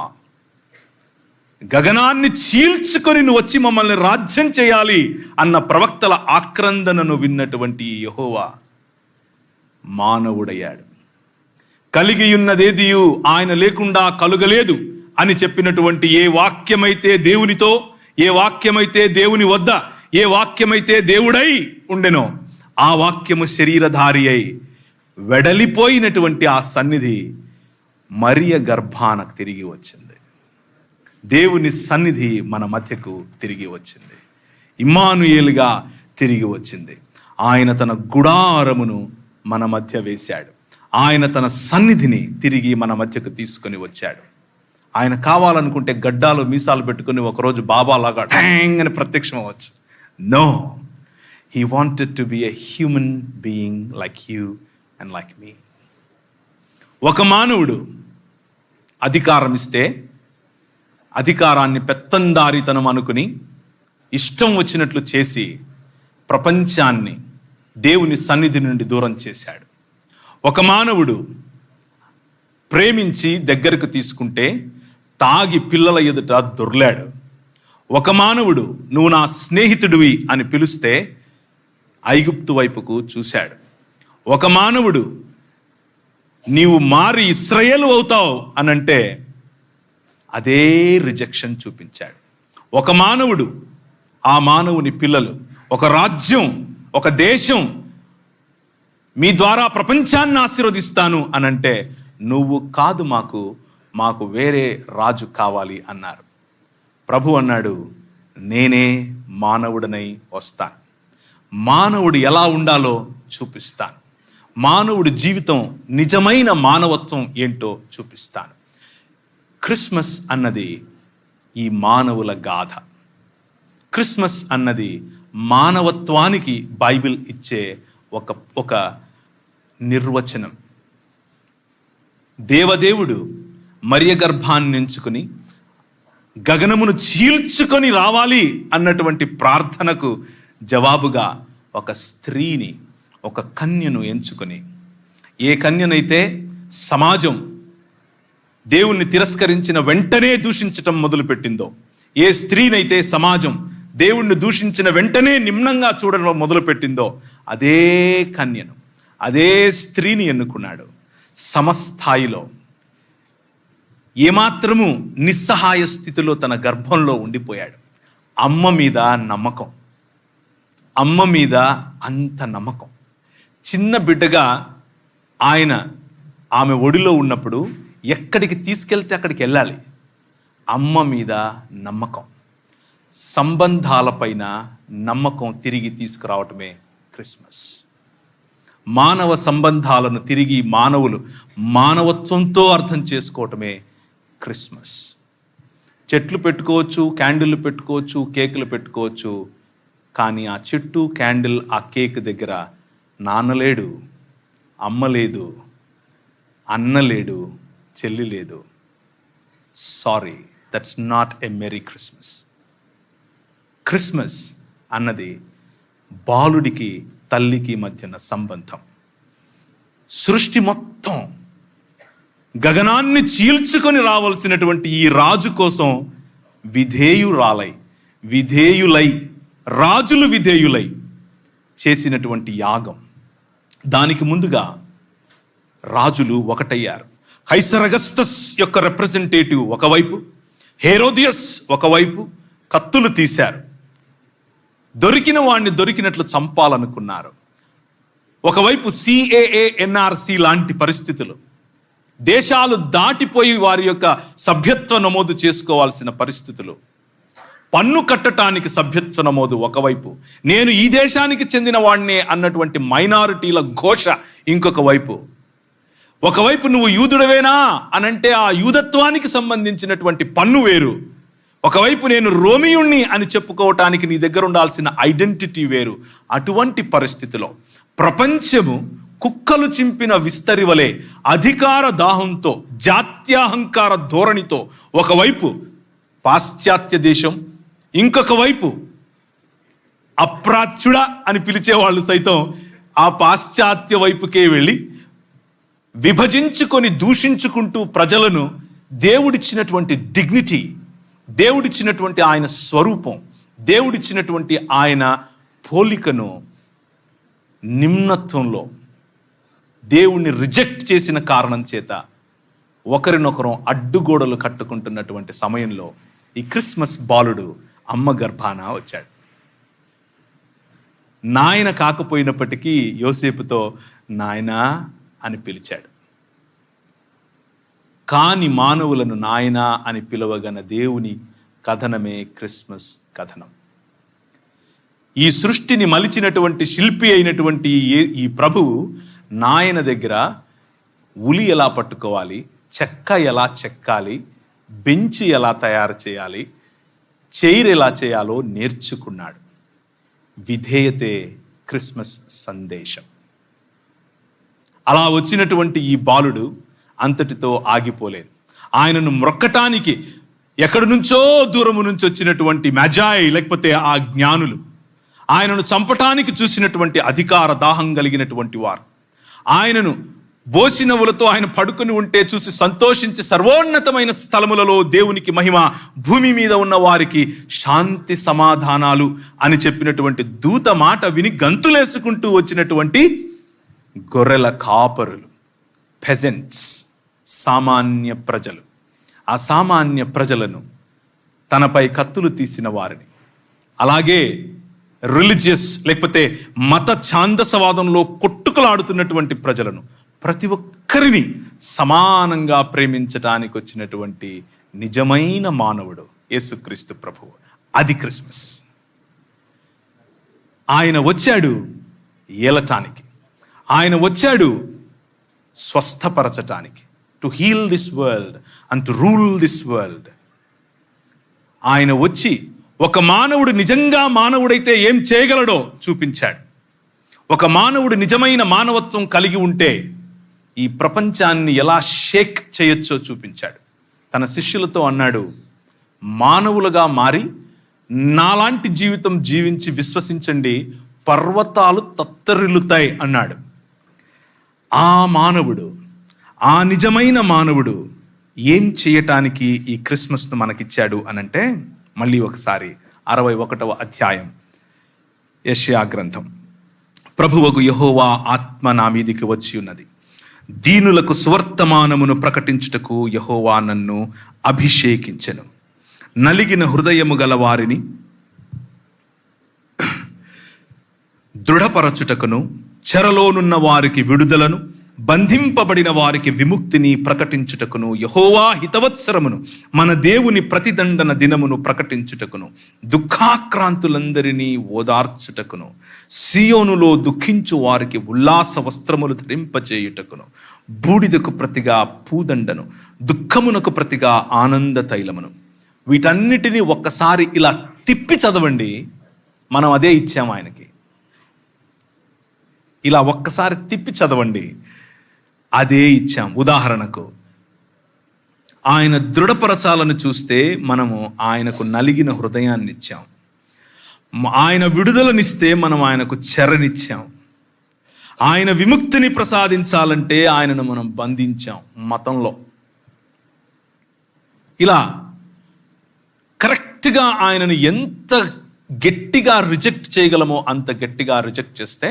గగనాన్ని చీల్చుకొని నువ్వు వచ్చి మమ్మల్ని రాజ్యం చేయాలి అన్న ప్రవక్తల ఆక్రందనను విన్నటువంటి ఈ యెహోవా మానవుడయ్యాడు. కలిగి ఉన్నదేదియు ఆయన లేకుండా కలుగలేదు అని చెప్పినటువంటి ఏ వాక్యమైతే దేవునితో, ఏ వాక్యమైతే దేవుని వద్ద, ఏ వాక్యమైతే దేవుడై ఉండెనో ఆ వాక్యము శరీరధారి అయి వెడలిపోయినటువంటి ఆ సన్నిధి మరియ గర్భానకు తిరిగి వచ్చింది. దేవుని సన్నిధి మన మధ్యకు తిరిగి వచ్చింది. ఇమ్మానుయేలుగా తిరిగి వచ్చింది. ఆయన తన గుడారమును మన మధ్య వేశాడు. ఆయన తన సన్నిధిని తిరిగి మన మధ్యకు తీసుకొని వచ్చాడు. ఆయన కావాలనుకుంటే గడ్డాలు మీసాలు పెట్టుకుని ఒకరోజు బాబాలాగా ఠాంగ్ అని ప్రత్యక్షం అవ్వచ్చు. No, he wanted to be a human being like you and like me. ఒక మానవుడు అధికారం ఇస్తే అధికారాన్ని పెత్తందారితనం అనుకుని ఇష్టం వచ్చినట్లు చేసి ప్రపంచాన్ని దేవుని సన్నిధి నుండి దూరం చేశాడు. ఒక మానవుడు ప్రేమించి దగ్గరకు తీసుకుంటే తాగి పిల్లల ఎదుట దొర్లాడు. ఒక మానవుడు నువ్వు నా స్నేహితుడివి అని పిలిస్తే ఐగుప్తు వైపుకు చూశాడు. ఒక మానవుడు నీవు మారి ఇశ్రాయేలు అవుతావు అనంటే అదే రిజెక్షన్ చూపించాడు. ఒక మానవుడు, ఆ మానవుని పిల్లలు, ఒక రాజ్యం, ఒక దేశం మీ ద్వారా ప్రపంచాన్ని ఆశీర్వదిస్తాను అనంటే నువ్వు కాదు, మాకు వేరే రాజు కావాలి అన్నారు. ప్రభు అన్నాడు, నేనే మానవుడనై వస్తాను, మానవుడు ఎలా ఉండాలో చూపిస్తాను, మానవుడి జీవితం నిజమైన మానవత్వం ఏంటో చూపిస్తాను. క్రిస్మస్ అన్నది ఈ మానవుల గాథ. క్రిస్మస్ అన్నది మానవత్వానికి బైబిల్ ఇచ్చే ఒక నిర్వచనం. దేవదేవుడు మరియ గర్భాన్ని ఎంచుకుని గగనమును చీల్చుకొని రావాలి అన్నటువంటి ప్రార్థనకు జవాబుగా ఒక స్త్రీని, ఒక కన్యను ఎంచుకొని, ఏ కన్యనైతే సమాజం దేవుణ్ణి తిరస్కరించిన వెంటనే దూషించటం మొదలుపెట్టిందో, ఏ స్త్రీనైతే సమాజం దేవుణ్ణి దూషించిన వెంటనే నిమ్నంగా చూడడం మొదలుపెట్టిందో, అదే కన్యను, అదే స్త్రీని ఎన్నుకున్నాడు. సమస్థాయిలో ఏమాత్రము నిస్సహాయ స్థితిలో తన గర్భంలో ఉండిపోయాడు. అమ్మ మీద నమ్మకం, అమ్మ మీద అంత నమ్మకం. చిన్న బిడ్డగా ఆమె ఒడిలో ఉన్నప్పుడు ఎక్కడికి తీసుకెళ్తే అక్కడికి వెళ్ళాలి. అమ్మ మీద నమ్మకం, సంబంధాలపైన నమ్మకం తిరిగి తీసుకురావటమే క్రిస్మస్. మానవ సంబంధాలను తిరిగి మానవత్వంతో అర్థం చేసుకోవటమే క్రిస్మస్. చెట్లు పెట్టుకోవచ్చు, క్యాండిల్ పెట్టుకోవచ్చు, కేకులు పెట్టుకోవచ్చు, కానీ ఆ చెట్టు, క్యాండిల్, ఆ కేక్ దగ్గర నాన్న లేడు, అమ్మ లేదు, అన్న లేడు, చెల్లి లేదు. Sorry, that's not a merry Christmas. Christmas అన్నది బాలుడికి తల్లికి మధ్యన సంబంధం. సృష్టి మొత్తం గగనాన్ని చీల్చుకొని రావాల్సినటువంటి ఈ రాజు కోసం విధేయులై రాజులు విధేయులై చేసినటువంటి యాగం. దానికి ముందుగా రాజులు ఒకటయ్యారు. కైసర్ అగస్తస్ యొక్క రిప్రజెంటేటివ్ ఒకవైపు, హేరోదియస్ ఒకవైపు కత్తులు తీశారు. దొరికిన వాడిని దొరికినట్లు చంపాలనుకున్నారు. ఒకవైపు CAA NRC లాంటి పరిస్థితులు, దేశాలు దాటిపోయి వారి యొక్క సభ్యత్వ నమోదు చేసుకోవాల్సిన పరిస్థితులు, పన్ను కట్టడానికి సభ్యత్వ నమోదు ఒకవైపు, నేను ఈ దేశానికి చెందిన వాడినే అన్నటువంటి మైనారిటీల ఘోష ఇంకొక వైపు. ఒకవైపు నువ్వు యూదుడవేనా అనంటే ఆ యూదత్వానికి సంబంధించినటువంటి పన్ను వేరు, ఒకవైపు నేను రోమియుణ్ణి అని చెప్పుకోవటానికి నీ దగ్గర ఉండాల్సిన ఐడెంటిటీ వేరు. అటువంటి పరిస్థితిలో ప్రపంచము కుక్కలు చింపిన విస్తరి వలె అధికార దాహంతో, జాత్యాహంకార ధోరణితో ఒకవైపు పాశ్చాత్య దేశం, ఇంకొక వైపు అప్రాచ్యుడ అని పిలిచేవాళ్ళు సైతం ఆ పాశ్చాత్య వైపుకే వెళ్ళి విభజించుకొని దూషించుకుంటూ ప్రజలను దేవుడిచ్చినటువంటి డిగ్నిటీ, దేవుడిచ్చినటువంటి ఆయన స్వరూపం, దేవుడిచ్చినటువంటి ఆయన పోలికను నిమ్నత్వంలో దేవుణ్ణి రిజెక్ట్ చేసిన కారణం చేత ఒకరినొకరం అడ్డుగోడలు కట్టుకుంటున్నటువంటి సమయంలో ఈ క్రిస్మస్ బాలుడు అమ్మ గర్భాన వచ్చాడు. నాయన కాకపోయినప్పటికీ యోసేపుతో నాయనా అని పిలిచాడు. కాని మానవులను నాయనా అని పిలవగన దేవుని కథనమే క్రిస్మస్ కథనం. ఈ సృష్టిని మలిచినటువంటి శిల్పి అయినటువంటి ఈ ప్రభువు నాయన దగ్గర ఉలి ఎలా పట్టుకోవాలి, చెక్క ఎలా చెక్కాలి, బెంచి ఎలా తయారు చేయాలి, చైర్ ఎలా చేయాలో నేర్చుకున్నాడు. విధేయతే క్రిస్మస్ సందేశం. అలా వచ్చినటువంటి ఈ బాలుడు అంతటితో ఆగిపోలేదు. ఆయనను మ్రొక్కటానికి ఎక్కడి నుంచో దూరము నుంచి వచ్చినటువంటి మజాయి లేకపోతే ఆ జ్ఞానులు, ఆయనను చంపటానికి చూసినటువంటి అధికార దాహం కలిగినటువంటి వారు, ఆయనను బోసినవులతో ఆయన పడుకుని ఉంటే చూసి సంతోషించి సర్వోన్నతమైన స్థలములలో దేవునికి మహిమ, భూమి మీద ఉన్న వారికి శాంతి సమాధానాలు అని చెప్పినటువంటి దూత మాట విని గంతులేసుకుంటూ వచ్చినటువంటి గొర్రెల కాపరులు, పెజెంట్స్, సామాన్య ప్రజలు. ఆ సామాన్య ప్రజలను, తనపై కత్తులు తీసిన వారిని, అలాగే రిలీజియస్ లేకపోతే మత ఛాందసవాదంలో కొట్టుకులాడుతున్నటువంటి ప్రజలను, ప్రతి ఒక్కరిని సమానంగా ప్రేమించటానికి వచ్చినటువంటి నిజమైన మానవుడు యేసుక్రీస్తు ప్రభువు. అది క్రిస్మస్. ఆయన వచ్చాడు ఏలటానికి, ఆయన వచ్చాడు స్వస్థపరచటానికి, to heal this world and to rule this world. ఆయన వచ్చి ఒక మానవుడు నిజంగా మానవుడైతే ఏం చేయగలడో చూపించాడు. ఒక మానవుడు నిజమైన మానవత్వం కలిగి ఉంటే ఈ ప్రపంచాన్ని ఎలా షేక్ చేయొచ్చో చూపించాడు. తన శిష్యులతో అన్నాడు, మానవులుగా మారి నాలాంటి జీవితం జీవించి విశ్వసించండి, పర్వతాలు తత్తరిల్లుతాయి అన్నాడు. ఆ మానవుడు, ఆ నిజమైన మానవుడు ఏం చేయటానికి ఈ క్రిస్మస్ను మనకిచ్చాడు అనంటే, మళ్ళీ ఒకసారి 61వ అధ్యాయం యెషయా గ్రంథం. ప్రభువగు యెహోవా ఆత్మ నా మీదికి వచ్చి ఉన్నది, దీనులకు సువర్తమానమును ప్రకటించుటకు యెహోవా నన్ను అభిషేకించెను. నలిగిన హృదయము గల వారిని దృఢపరచుటకును, చెరలోనున్న వారికి విడుదలను, బంధింపబడిన వారికి విముక్తిని ప్రకటించుటకును, యెహోవా హితవత్సరమును, మన దేవుని ప్రతిదండన దినమును ప్రకటించుటకును, దుఃఖాక్రాంతులందరినీ ఓదార్చుటకును, సియోనులో దుఃఖించు వారికి ఉల్లాస వస్త్రములు ధరింపచేయుటకును, బూడిదకు ప్రతిగా పూదండను, దుఃఖమునకు ప్రతిగా ఆనంద తైలమును. వీటన్నిటినీ ఒక్కసారి ఇలా తిప్పి చదవండి. మనం అదే ఇచ్చాము ఆయనకి. ఇలా ఒక్కసారి తిప్పి చదవండి, అదే ఇచ్చాం. ఉదాహరణకు, ఆయన దృఢపరచాలను చూస్తే మనము ఆయనకు నలిగిన హృదయాన్ని ఇచ్చాం. ఆయన విడుదలనిస్తే మనం ఆయనకు చెరనిచ్చాం. ఆయన విముక్తిని ప్రసాదించాలంటే ఆయనను మనం బంధించాం మతంలో. ఇలా కరెక్ట్గా ఆయనను ఎంత గట్టిగా రిజెక్ట్ చేయగలమో అంత గట్టిగా రిజెక్ట్ చేస్తే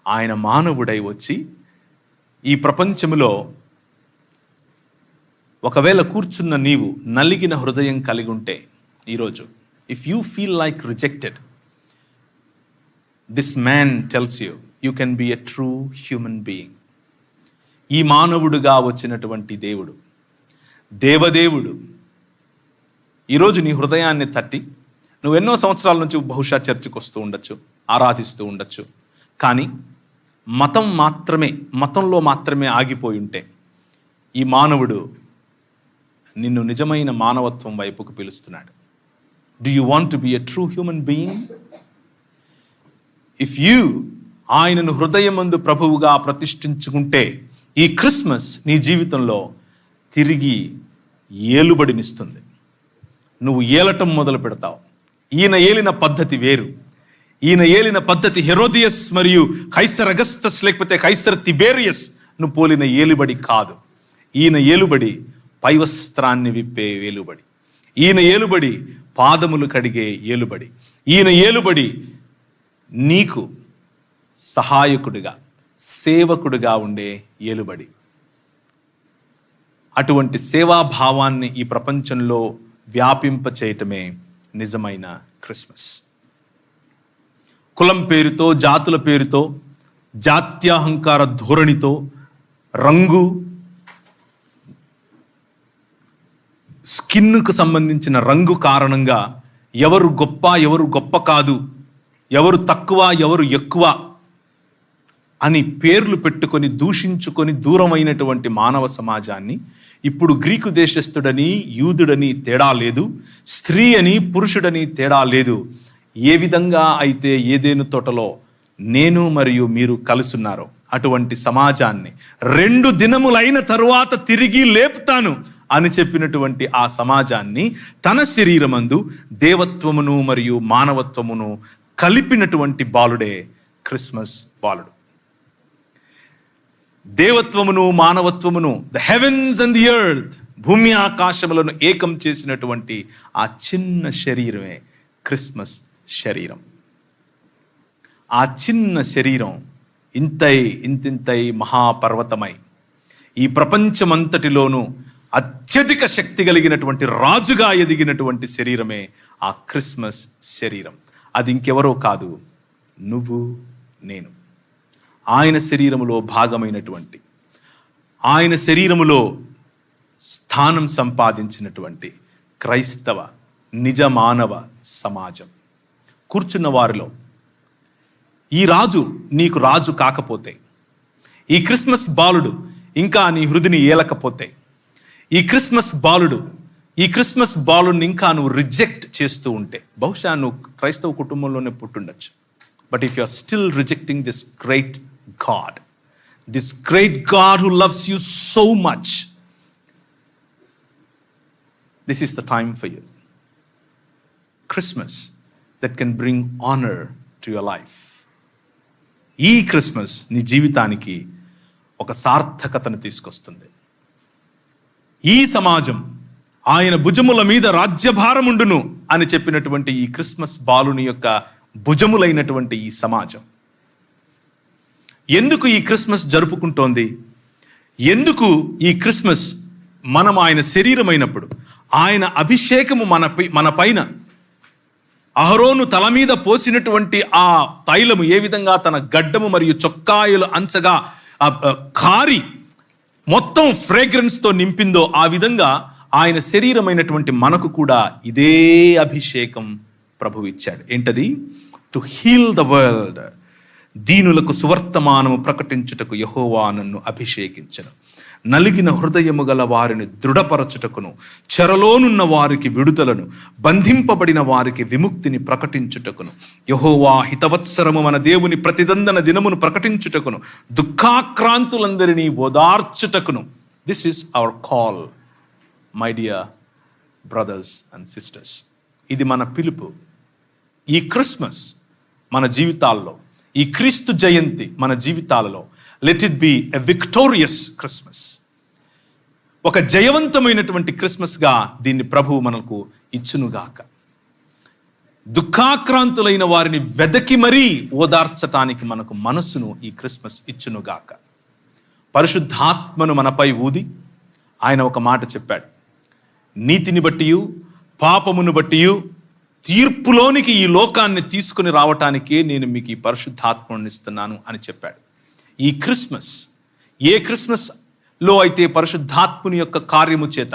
ఆయన మానవుడై వచ్చి ఈ ప్రపంచములో ఒకవేళ కూర్చున్న నీవు నలిగిన హృదయం కలిగి ఉంటే ఈరోజు, if you feel like rejected, this man tells you can be a true human being. ఈ మానవుడుగా వచ్చినటువంటి దేవుడు, దేవదేవుడు ఈరోజు నీ హృదయాన్ని తట్టి, నువ్వెన్నో సంవత్సరాల నుంచి బహుశా చర్చికి వస్తూ ఉండొచ్చు, ఆరాధిస్తూ ఉండొచ్చు, కానీ మతంలో మాత్రమే ఆగిపోయి ఉంటే ఈ మానవుడు నిన్ను నిజమైన మానవత్వం వైపుకు పిలుస్తున్నాడు. Do you want to be a true human being? If you ఆయనను హృదయమందు ప్రభువుగా ప్రతిష్ఠించుకుంటే ఈ క్రిస్మస్ నీ జీవితంలో తిరిగి ఏలుబడినిస్తుంది. నువ్వు ఏలటం మొదలు పెడతావు. ఈయన ఏలిన పద్ధతి వేరు. ఈయన ఏలిన పద్ధతి హెరోదియస్ మరియు కైసర్ అగస్తస్ లేకపోతే కైసర్ తిబేరియస్ ను పోలిన ఏలుబడి కాదు. ఈయన ఏలుబడి పైవస్త్రాన్ని విప్పే ఏలుబడి. ఈయన ఏలుబడి పాదములు కడిగే ఏలుబడి. ఈయన ఏలుబడి నీకు సహాయకుడిగా, సేవకుడిగా ఉండే ఏలుబడి. అటువంటి సేవాభావాన్ని ఈ ప్రపంచంలో వ్యాపింప చేయటమే నిజమైన క్రిస్మస్. కులం పేరుతో, జాతుల పేరుతో, జాత్యాహంకార ధోరణితో, రంగు, స్కిన్కు సంబంధించిన రంగు కారణంగా ఎవరు గొప్ప, ఎవరు గొప్ప కాదు, ఎవరు తక్కువ, ఎవరు ఎక్కువ అని పేర్లు పెట్టుకొని దూషించుకొని దూరమైనటువంటి మానవ సమాజాన్ని ఇప్పుడు గ్రీకు దేశస్థుడని, యూదుడని తేడా లేదు, స్త్రీ అని, పురుషుడని తేడా లేదు. ఏ విధంగా అయితే ఏదెను తోటలో నేను మరియు మీరు కలుసున్నారో అటువంటి సమాజాన్ని 2 దినములైన తరువాత తిరిగి లేపుతాను అని చెప్పినటువంటి ఆ సమాజాన్ని తన శరీరమందు దేవత్వమును మరియు మానవత్వమును కలిపినటువంటి బాలుడే క్రిస్మస్ బాలుడు. దేవత్వమును మానవత్వమును, the heavens and the earth, భూమి ఆకాశములను ఏకం చేసినటువంటి ఆ చిన్న శరీరమే క్రిస్మస్ శరీరం. ఆ చిన్న శరీరం ఇంతింతై మహాపర్వతమై ఈ ప్రపంచమంతటిలోనూ అత్యధిక శక్తి కలిగినటువంటి రాజుగా ఎదిగినటువంటి శరీరమే ఆ క్రిస్మస్ శరీరం. అది ఇంకెవరో కాదు, నువ్వు నేను. ఆయన శరీరములో భాగమైనటువంటి, ఆయన శరీరములో స్థానం సంపాదించినటువంటి క్రైస్తవ నిజ మానవ సమాజం. కూర్చున్న వారిలో ఈ రాజు నీకు రాజు కాకపోతే, ఈ క్రిస్మస్ బాలుడు ఇంకా నీ హృదిని ఏలకపోతే, ఈ క్రిస్మస్ బాలుడిని ఇంకా నువ్వు రిజెక్ట్ చేస్తూ ఉంటే, బహుశా నువ్వు క్రైస్తవ కుటుంబంలోనే పుట్టుండొచ్చు. But if you are still rejecting this great God who loves you so much, this is the time for you. Christmas that can bring honor to your life. ఈ క్రిస్మస్ నీ జీవితానికి ఒక సార్థకతను తీసుకొస్తుంది. ఈ సమాజం ఆయన భుజముల మీద రాజ్యభారముండును అని చెప్పినటువంటి ఈ క్రిస్మస్ బాలుని యొక్క భుజములైనటువంటి ఈ సమాజం ఎందుకు ఈ క్రిస్మస్ జరుపుకుంటోంది? ఎందుకు ఈ క్రిస్మస్ మనం ఆయన శరీరమైనప్పుడు, ఆయన అభిషేకము మన పైన అహరోను తల మీద పోసినటువంటి ఆ తైలము ఏ విధంగా తన గడ్డము మరియు చొక్కాయలు అంచగా కారి మొత్తం ఫ్రేగ్రెన్స్తో నింపిందో, ఆ విధంగా ఆయన శరీరమైనటువంటి మనకు కూడా ఇదే అభిషేకం ప్రభువు ఇచ్చాడు. ఏంటది? To heal the world. దీనులకు సువర్తమానము ప్రకటించుటకు యెహోవా నన్ను అభిషేకించెను. నలిగిన హృదయము గల వారిని దృఢపరచుటకును, చెరలోనున్న వారికి విడుదలను, బంధింపబడిన వారికి విముక్తిని ప్రకటించుటకును, యెహోవా హితవత్సరము మన దేవుని ప్రతిదందన దినమును ప్రకటించుటకును, దుఃఖాక్రాంతులందరినీ ఓదార్చుటకును. This is our call, my dear brothers and sisters. ఇది మన పిలుపు. ఈ క్రిస్మస్ మన జీవితాల్లో, ఈ క్రీస్తు జయంతి మన జీవితాలలో, let it be a victorious Christmas. ఒక జయవంతమైనటువంటి క్రిస్మస్గా దీన్ని ప్రభువు మనకు ఇచ్చునుగాక. దుఃఖాక్రాంతులైన వారిని వెదకి మరీ ఓదార్చటానికి మనకు మనసును ఈ క్రిస్మస్ ఇచ్చునుగాక. పరిశుద్ధాత్మను మనపై ఊది ఆయన ఒక మాట చెప్పాడు. నీతిని బట్టియు పాపమును బట్టియు తీర్పులోనికి ఈ లోకాన్ని తీసుకుని రావటానికే నేను మీకు ఈ పరిశుద్ధాత్మను ఇస్తున్నాను అని చెప్పాడు. ఈ క్రిస్మస్, ఏ క్రిస్మస్లో అయితే పరిశుద్ధాత్ముని యొక్క కార్యము చేత,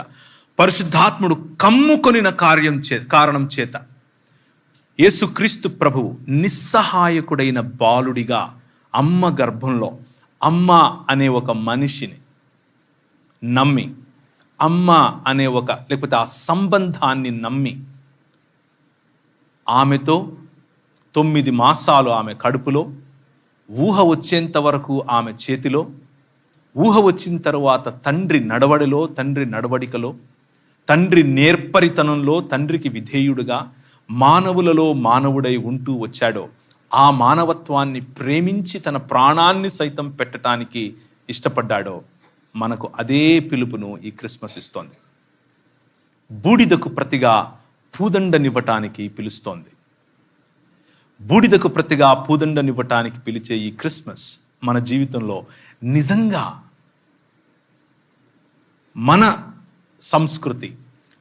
పరిశుద్ధాత్ముడు కమ్ముకొనిన కారణం చేత యేసుక్రీస్తు ప్రభువు నిస్సహాయకుడైన బాలుడిగా అమ్మ గర్భంలో అమ్మ అనే ఒక మనిషిని నమ్మి, అమ్మ అనే లేకపోతే ఆ సంబంధాన్ని నమ్మి, ఆమెతో 9 మాసాలు ఆమె కడుపులో, ఊహ వచ్చేంత వరకు ఆమె చేతిలో, ఊహ వచ్చిన తర్వాత తండ్రి నడవడిలో, తండ్రి నడవడికలో, తండ్రి నేర్పరితనంలో తండ్రికి విధేయుడుగా మానవులలో మానవుడై ఉంటూ వచ్చాడో, ఆ మానవత్వాన్ని ప్రేమించి తన ప్రాణాన్ని సైతం పెట్టడానికి ఇష్టపడ్డాడో, మనకు అదే పిలుపును ఈ క్రిస్మస్ ఇస్తోంది. బూడిదకు ప్రతిగా పూదండనివ్వటానికి పిలుస్తోంది. బూడిదకు ప్రతిగా పూదండనివ్వటానికి పిలిచే ఈ క్రిస్మస్ మన జీవితంలో నిజంగా మన సంస్కృతి,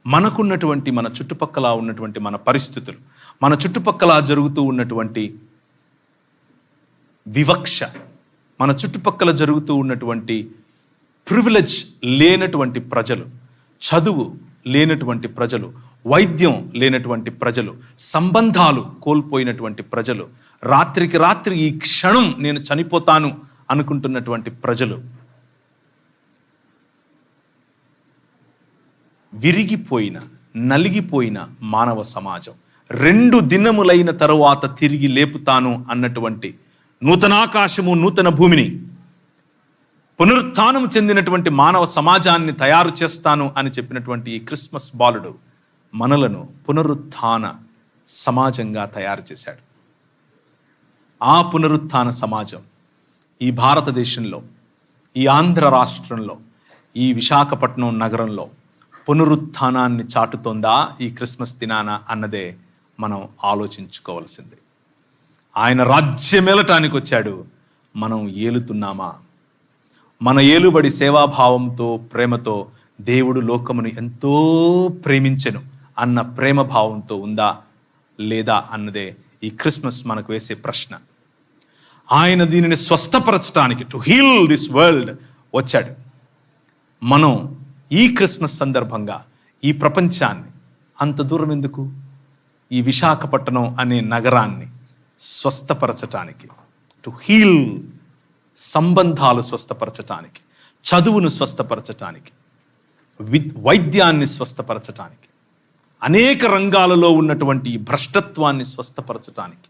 మనకున్నటువంటి, మన చుట్టుపక్కల ఉన్నటువంటి మన పరిస్థితులు, మన చుట్టుపక్కల జరుగుతూ ఉన్నటువంటి వివక్ష, మన చుట్టుపక్కల జరుగుతూ ఉన్నటువంటి ప్రివిలేజ్ లేనటువంటి ప్రజలు, చదువు లేనటువంటి ప్రజలు, వైద్యం లేనటువంటి ప్రజలు, సంబంధాలు కోల్పోయినటువంటి ప్రజలు, రాత్రికి రాత్రి ఈ క్షణం నేను చనిపోతాను అనుకుంటున్నటువంటి ప్రజలు, విరిగిపోయిన, నలిగిపోయిన మానవ సమాజం, 2 దినములైన తరువాత తిరిగి లేపుతాను అన్నటువంటి నూతనాకాశము నూతన భూమిని పునరుత్థానం చెందినటువంటి మానవ సమాజాన్ని తయారు చేస్తాను అని చెప్పినటువంటి ఈ క్రిస్మస్ బాలుడు మనలను పునరుత్థాన సమాజంగా తయారు చేశాడు. ఆ పునరుత్థాన సమాజం ఈ భారతదేశంలో, ఈ ఆంధ్ర రాష్ట్రంలో, ఈ విశాఖపట్నం నగరంలో పునరుత్థానాన్ని చాటుతోందా ఈ క్రిస్మస్ దినాన అన్నదే మనం ఆలోచించుకోవాల్సింది. ఆయన రాజ్యమేలటానికి వచ్చాడు, మనం ఏలుతున్నామా? మన ఏలుబడి సేవాభావంతో, ప్రేమతో దేవుడు లోకమును ఎంతో ప్రేమించెను అన్న ప్రేమ భావంతో ఉందా లేదా అన్నదే ఈ క్రిస్మస్ మనకు వేసే ప్రశ్న. ఆయన దీనిని స్వస్థపరచడానికి, టు హీల్ దిస్ వరల్డ్ వచ్చాడు. మనం ఈ క్రిస్మస్ సందర్భంగా ఈ ప్రపంచాన్ని, అంత దూరం ఎందుకు, ఈ విశాఖపట్నం అనే నగరాన్ని స్వస్థపరచటానికి, టు హీల్, సంబంధాలు స్వస్థపరచటానికి, చదువును స్వస్థపరచటానికి, వైద్యాన్ని స్వస్థపరచటానికి, అనేక రంగాలలో ఉన్నటువంటి భ్రష్టత్వాన్ని స్వస్థపరచటానికి,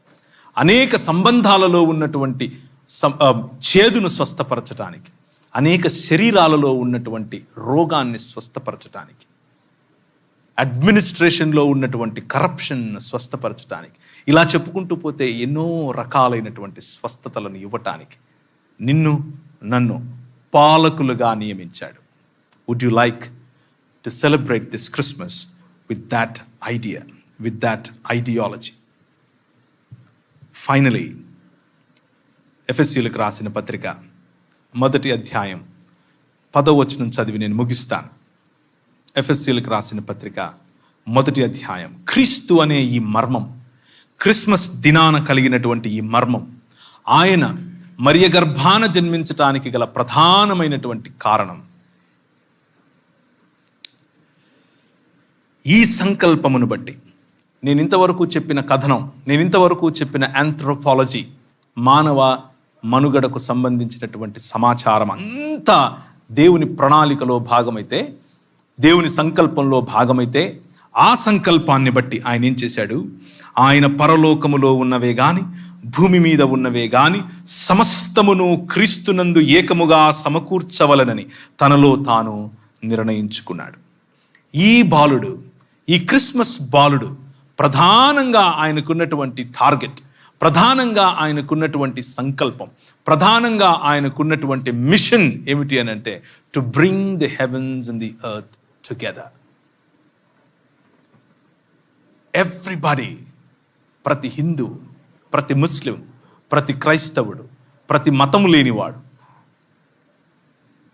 అనేక సంబంధాలలో ఉన్నటువంటి చేదును స్వస్థపరచటానికి, అనేక శరీరాలలో ఉన్నటువంటి రోగాన్ని స్వస్థపరచటానికి, అడ్మినిస్ట్రేషన్లో ఉన్నటువంటి కరప్షన్ స్వస్థపరచటానికి, ఇలా చెప్పుకుంటూ పోతే ఎన్నో రకాలైనటువంటి స్వస్థతలను ఇవ్వటానికి నిన్ను నన్ను పాలకులుగా నియమించాడు. Would you like to celebrate this Christmas with that idea, with that ideology? Finally, ఎఫెసీయులకు రాసిన పత్రిక 1వ అధ్యాయం 10వ వచనం చదివి నేను ముగిస్తాను. ఎఫెసీయులకు రాసిన పత్రిక 1వ అధ్యాయం. క్రీస్తు అనే ఈ మర్మం, క్రిస్మస్ దినాన కలిగినటువంటి ఈ మర్మం, ఆయన మరియ గర్భాన జన్మించటానికి గల ప్రధానమైనటువంటి కారణం. ఈ సంకల్పమును బట్టి నేను ఇంతవరకు చెప్పిన కథనం, నేను ఇంతవరకు చెప్పిన ఆంథ్రోపాలజీ, మానవ మనుగడకు సంబంధించినటువంటి సమాచారం అంతా దేవుని ప్రణాళికలో భాగమైతే, దేవుని సంకల్పంలో భాగమైతే, ఆ సంకల్పాన్ని బట్టి ఆయన ఏం చేశాడు? ఆయన పరలోకములో ఉన్నవే గాని, భూమి మీద ఉన్నవే గాని సమస్తమును క్రీస్తునందు ఏకముగా సమకూర్చవలనని తనలో తాను నిర్ణయించుకున్నాడు. ఈ బాలుడు, ఈ క్రిస్మస్ బాలుడు ప్రధానంగా ఆయనకున్నటువంటి టార్గెట్, ప్రధానంగా ఆయనకున్నటువంటి సంకల్పం, ప్రధానంగా ఆయనకున్నటువంటి మిషన్ ఏమిటి అని అంటే, to bring the heavens and the earth together. Everybody, ప్రతి హిందూ, ప్రతి ముస్లిం, ప్రతి క్రైస్తవుడు, ప్రతి మతము లేనివాడు,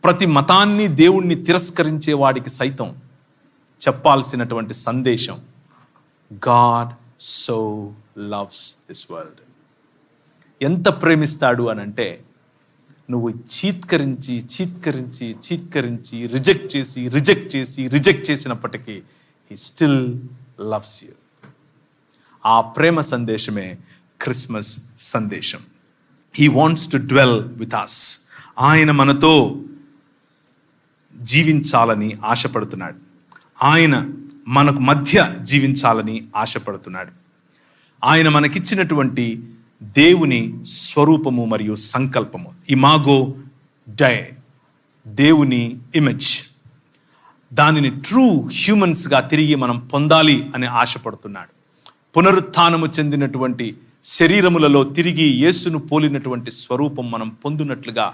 ప్రతి మతాన్ని దేవుణ్ణి తిరస్కరించే వాడికి సైతం చెప్పాల్సినటువంటి సందేశం, God so loves this world. ఎంత ప్రేమిస్తాడు అని అంటే, నువ్వు చీత్కరించి చీత్కరించి చీత్కరించి రిజెక్ట్ చేసినప్పటికీ హీ స్టిల్ లవ్స్ యూ. ఆ ప్రేమ సందేశమే క్రిస్మస్ సందేశం. He wants to dwell with us. ఆయన మనతో జీవించాలని ఆశపడుతున్నాడు. ఆయన మనకు మధ్య జీవించాలని ఆశపడుతున్నాడు. ఆయన మనకిచ్చినటువంటి దేవుని స్వరూపము మరియు సంకల్పము, ఇమాగో డై, దేవుని ఇమేజ్, దానిని ట్రూ హ్యూమన్స్గా తిరిగి మనం పొందాలి అని ఆశపడుతున్నాడు. పునరుత్థానము చెందినటువంటి శరీరములలో తిరిగి యేసును పోలినటువంటి స్వరూపం మనం పొందినట్లుగా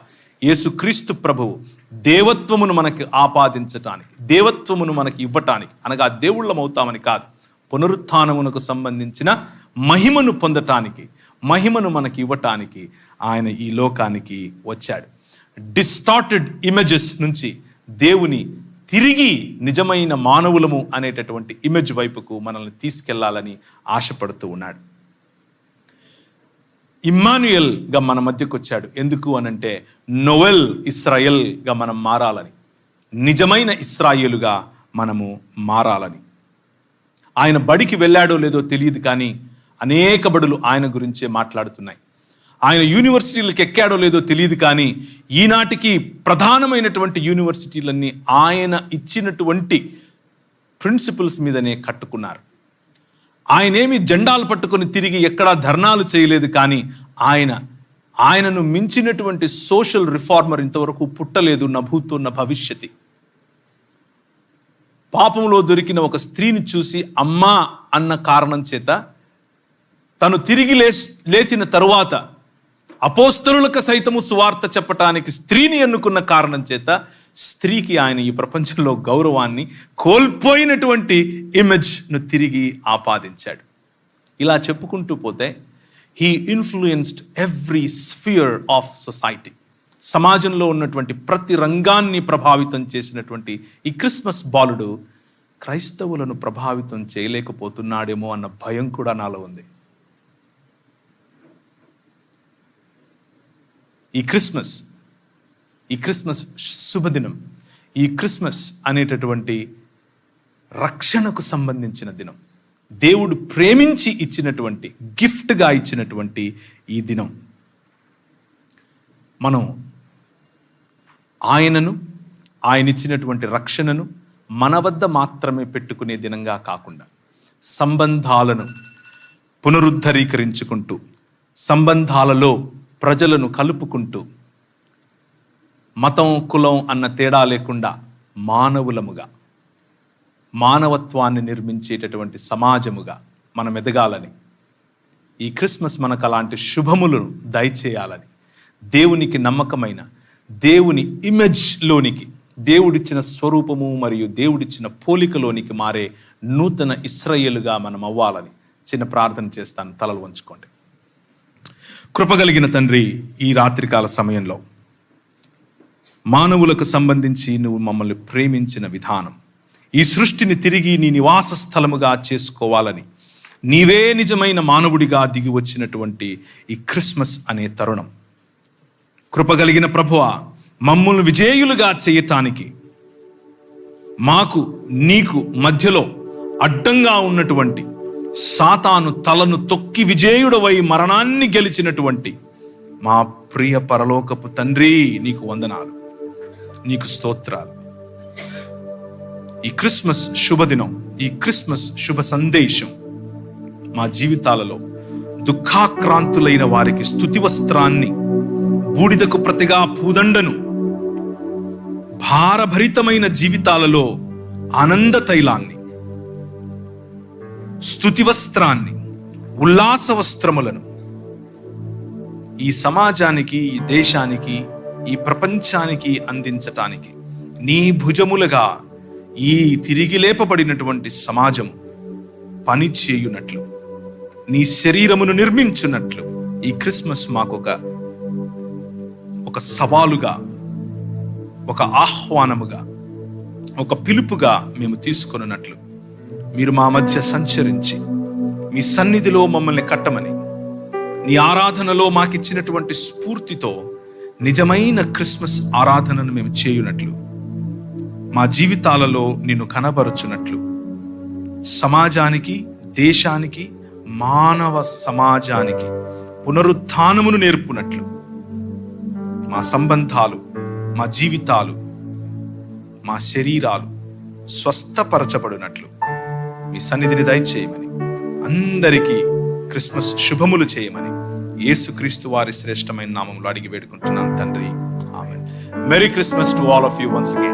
యేసుక్రీస్తు ప్రభువు దేవత్వమును మనకి ఆపాదించటానికి, దేవత్వమును మనకి ఇవ్వటానికి, అనగా దేవుళ్ళం అవుతామని కాదు, పునరుత్థానమునకు సంబంధించిన మహిమను పొందటానికి, మహిమను మనకి ఇవ్వటానికి ఆయన ఈ లోకానికి వచ్చాడు. డిస్టార్టెడ్ ఇమేజెస్ నుంచి దేవుని తిరిగి నిజమైన మానవులము అనేటటువంటి ఇమేజ్ వైపుకు మనల్ని తీసుకెళ్లాలని ఆశపడుతూ ఉన్నాడు. ఇమ్మాన్యుయల్గా మన మధ్యకు వచ్చాడు. ఎందుకు అనంటే, నోవెల్ ఇస్రాయేల్గా మనం మారాలని, నిజమైన ఇస్రాయేలుగా మనము మారాలని. ఆయన బడికి వెళ్ళాడో లేదో తెలియదు, కానీ అనేక బడులు ఆయన గురించే మాట్లాడుతున్నాయి. ఆయన యూనివర్సిటీలకు ఎక్కాడో లేదో తెలియదు, కానీ ఈనాటికి ప్రధానమైనటువంటి యూనివర్సిటీలన్నీ ఆయన ఇచ్చినటువంటి ప్రిన్సిపల్స్ మీదనే కట్టుకున్నారు. ఆయనేమి జెండాలు పట్టుకొని తిరిగి ఎక్కడా ధర్నాలు చేయలేదు, కానీ ఆయన ఆయనను మించినటువంటి సోషల్ రిఫార్మర్ ఇంతవరకు పుట్టలేదు, నా భూతో నా భవిష్యతి. పాపంలో దొరికిన ఒక స్త్రీని చూసి అమ్మా అన్న కారణం చేత, తను తిరిగి లేచిన తరువాత అపోస్తలులకు సైతము సువార్త చెప్పటానికి స్త్రీని ఎన్నుకున్న కారణం చేత స్త్రీకి ఆయన ఈ ప్రపంచంలో గౌరవాన్ని, కోల్పోయినటువంటి ఇమేజ్ను తిరిగి ఆపాదించాడు. ఇలా చెప్పుకుంటూ పోతే he influenced every sphere of society. సమాజంలో ఉన్నటువంటి ప్రతి రంగాన్ని ప్రభావితం చేసినటువంటి ఈ క్రిస్మస్ బాలుడు క్రైస్తవులను ప్రభావితం చేయలేకపోతున్నాడేమో అన్న భయం కూడా నాలో ఉంది. ఈ క్రిస్మస్ శుభదినం, ఈ క్రిస్మస్ అనేటటువంటి రక్షణకు సంబంధించిన దినం, దేవుడు ప్రేమించి ఇచ్చినటువంటి, గిఫ్ట్గా ఇచ్చినటువంటి ఈ దినం మనం ఆయనను, ఆయన ఇచ్చినటువంటి రక్షణను మన వద్ద మాత్రమే పెట్టుకునే దినంగా కాకుండా సంబంధాలను పునరుద్ధరీకరించుకుంటూ, సంబంధాలలో ప్రజలను కలుపుకుంటూ, మతం కులం అన్న తేడా లేకుండా మానవులముగా, మానవత్వాన్ని నిర్మించేటటువంటి సమాజముగా మనం ఎదగాలని, ఈ క్రిస్మస్ మనకు అలాంటి శుభములను దయచేయాలని, దేవునికి నమ్మకమైన, దేవుని ఇమేజ్లోనికి, దేవుడిచ్చిన స్వరూపము మరియు దేవుడిచ్చిన పోలికలోనికి మారే నూతన ఇశ్రాయేలుగా మనం అవ్వాలని చిన్న ప్రార్థన చేస్తాను. తలలు వంచుకోండి. కృపగలిగిన తండ్రి, ఈ రాత్రికాల సమయంలో మానవులకు సంబంధించి నువ్వు మమ్మల్ని ప్రేమించిన విధానం, ఈ సృష్టిని తిరిగి నీ నివాస స్థలముగా చేసుకోవాలని నీవే నిజమైన మానవుడిగా దిగి వచ్చినటువంటి ఈ క్రిస్మస్ అనే తరుణం, కృపగలిగిన ప్రభువా, మమ్మల్ని విజేయులుగా చేయటానికి మాకు నీకు మధ్యలో అడ్డంగా ఉన్నటువంటి సాతాను తలను తొక్కి విజేయుడవై మరణాన్ని గెలిచినటువంటి మా ప్రియ పరలోకపు తండ్రి, నీకు వందనాలు, నీకు స్తోత్రాలు. ఈ క్రిస్మస్ శుభదినం, ఈ క్రిస్మస్ శుభ సందేశం మా జీవితాలలో దుఃఖాక్రాంతులైన వారికి స్తుతి వస్త్రాన్ని, బూడిదకు ప్రతిగా పూదండను, భారభరితమైన జీవితాలలో ఆనంద తైలాన్ని, స్తుతి వస్త్రాన్ని, ఉల్లాస వస్త్రములను ఈ సమాజానికి, ఈ దేశానికి, ఈ ప్రపంచానికి అందించటానికి నీ భుజములుగా ఈ తిరిగి లేపబడినటువంటి సమాజము పని చేయునట్లు, నీ శరీరమును నిర్మించున్నట్లు ఈ క్రిస్మస్ మాకు ఒక సవాలుగా, ఒక ఆహ్వానముగా, ఒక పిలుపుగా మేము తీసుకొనున్నట్లు మీరు మా మధ్య సంచరించి మీ సన్నిధిలో మమ్మల్ని కట్టమని, నీ ఆరాధనలో మాకిచ్చినటువంటి స్ఫూర్తితో నిజమైన క్రిస్మస్ ఆరాధనను మేము చేయునట్లు, మా జీవితాలలో నిన్ను కనబరుచున్నట్లు, సమాజానికి, దేశానికి, మానవ సమాజానికి పునరుత్థానమును నేర్పునట్లు, మా సంబంధాలు, మా జీవితాలు, మా శరీరాలు స్వస్థపరచబడినట్లు మీ సన్నిధిని దయచేయమని, అందరికీ క్రిస్మస్ శుభములు చేయమని యేసుక్రీస్తు వారి శ్రేష్టమైన నామములో అడిగి వేడుకుంటున్నాను తండ్రి. ఆమేన్. Merry Christmas to all of you once again.